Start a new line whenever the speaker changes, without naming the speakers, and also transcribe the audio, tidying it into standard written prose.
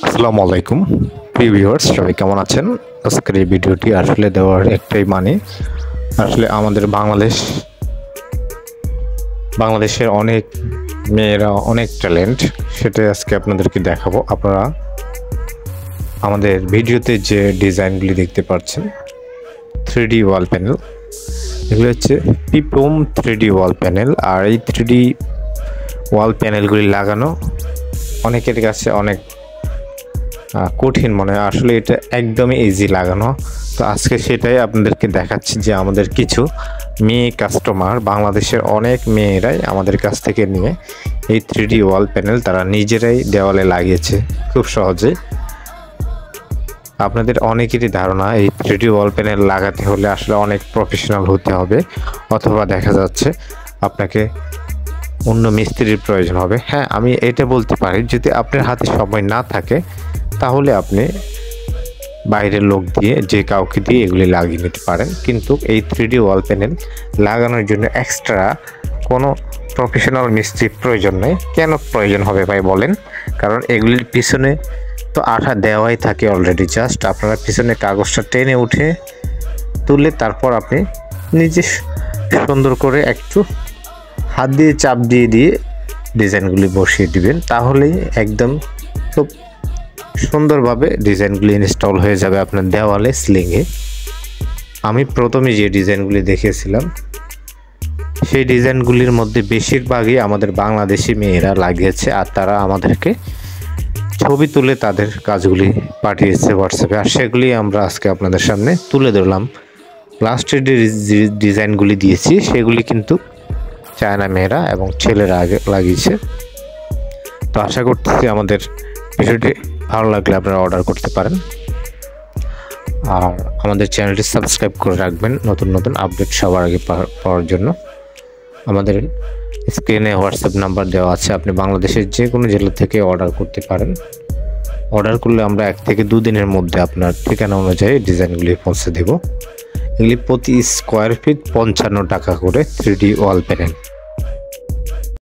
আসসালামু আলাইকুম প্রিয় ভিউয়ার্স, সবাই কেমন আছেন? আজকের এই ভিডিওটি আসলে দেওয়ার একটাই মানে, আসলে আমাদের বাংলাদেশের অনেক মেয়েরা অনেক ট্যালেন্ট, সেটাই আজকে আপনাদেরকে দেখাবো। আপনারা আমাদের ভিডিওতে যে ডিজাইনগুলি দেখতে পাচ্ছেন 3D ওয়াল প্যানেল, এগুলো হচ্ছে পিপোম 3D ওয়াল প্যানেল। আর এই 3D ওয়াল প্যানেলগুলি লাগানো অনেকের কাছে অনেক কঠিন মনে হয়, আসলে এটা একদমই ইজি লাগানো। তো আজকে সেটাই আপনাদেরকে দেখাচ্ছি যে আমাদের কিছু মেয়ে কাস্টমার, বাংলাদেশের অনেক মেয়েরাই আমাদের কাছ থেকে নিয়ে এই 3D ওয়াল প্যানেল তারা নিজেরাই দেওয়ালে লাগিয়েছে খুব সহজেই। আপনাদের অনেকেরই ধারণা এই 3D ওয়াল প্যানেল লাগাতে হলে আসলে অনেক প্রফেশনাল হতে হবে, অথবা দেখা যাচ্ছে আপনাকে অন্য মিস্ত্রির প্রয়োজন হবে। হ্যাঁ, আমি এটা বলতে পারি, যদি আপনার হাতে সময় না থাকে তাহলে আপনি বাইরের লোক দিয়ে, যে কাউকে দিয়ে এগুলি লাগিয়ে নিতে পারেন। কিন্তু এই 3D ওয়াল প্যানেল লাগানোর জন্য এক্সট্রা কোনো প্রফেশনাল মিস্ত্রির প্রয়োজন নেই। কেন প্রয়োজন হবে ভাই বলেন? কারণ এগুলির পিছনে তো আঠা দেওয়াই থাকে অলরেডি, জাস্ট আপনারা পিছনে কাগজটা টেনে উঠে তুলে তারপর আপনি নিজে সুন্দর করে একটু হাত দিয়ে চাপ দিয়ে ডিজাইনগুলি বসিয়ে দিবেন, তাহলেই একদম খুব সুন্দরভাবে ডিজাইনগুলি ইনস্টল হয়ে যাবে আপনার দেওয়ালে, সিলিংয়ে। আমি প্রথমে যে ডিজাইনগুলি দেখিয়েছিলাম সেই ডিজাইনগুলির মধ্যে বেশিরভাগই আমাদের বাংলাদেশি মেয়েরা লাগিয়েছে, আর তারা আমাদেরকে ছবি তুলে তাদের কাজগুলি পাঠিয়েছে হোয়াটসঅ্যাপে, আর সেগুলি আমরা আজকে আপনাদের সামনে তুলে ধরলাম। লাস্টের যে ডিজাইনগুলি দিয়েছি সেগুলি কিন্তু চায়না মেয়েরা এবং ছেলেরা আগে লাগিয়েছে। তো আশা করতেছি আমাদের ভিডিওটি ভালো লাগলে আপনারা অর্ডার করতে পারেন, আর আমাদের চ্যানেলটি সাবস্ক্রাইব করে রাখবেন নতুন নতুন আপডেট সবার আগে পাওয়ার জন্য। আমাদের স্ক্রিনে হোয়াটসঅ্যাপ নাম্বার দেওয়া আছে, আপনি বাংলাদেশের যে কোনো জেলা থেকে অর্ডার করতে পারেন। অর্ডার করলে আমরা 1 থেকে 2 দিনের মধ্যে আপনার ঠিকানা অনুযায়ী ডিজাইনগুলি পৌঁছে দেব। এগুলি প্রতি স্কোয়ার ফিট 55 টাকা করে 3D ওয়াল প্যানেল।